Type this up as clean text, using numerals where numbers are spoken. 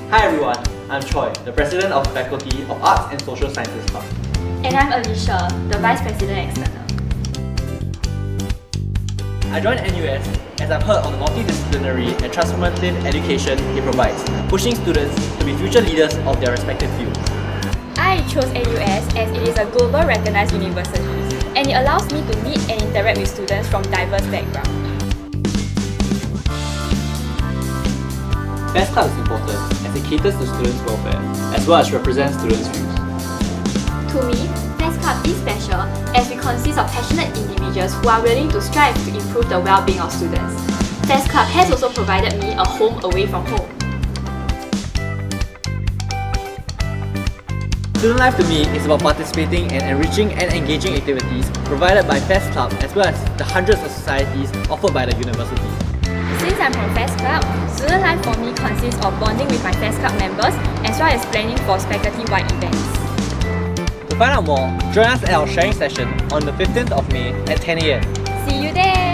Hi everyone, I'm Choi, the President of the Faculty of Arts and Social Sciences Club. And I'm Alicia, the Vice President External. I joined NUS as I've heard on the multidisciplinary and transformative education it provides, pushing students to be future leaders of their respective fields. I chose NUS as it is a global recognized university and it allows me to meet and interact with students from diverse backgrounds. FASS Club is important as it caters to students' welfare as well as represents students' views. To me, FASS Club is special as we consist of passionate individuals who are willing to strive to improve the well-being of students. FASS Club has also provided me a home away from home. Student life to me is about participating in enriching and engaging activities provided by FASS Club as well as the hundreds of societies offered by the university. Since I'm from FASS Club, student life for me consists of bonding with my FASS Club members as well as planning for faculty-wide events. To find out more, join us at our sharing session on the 15th of May at 10 AM. See you there!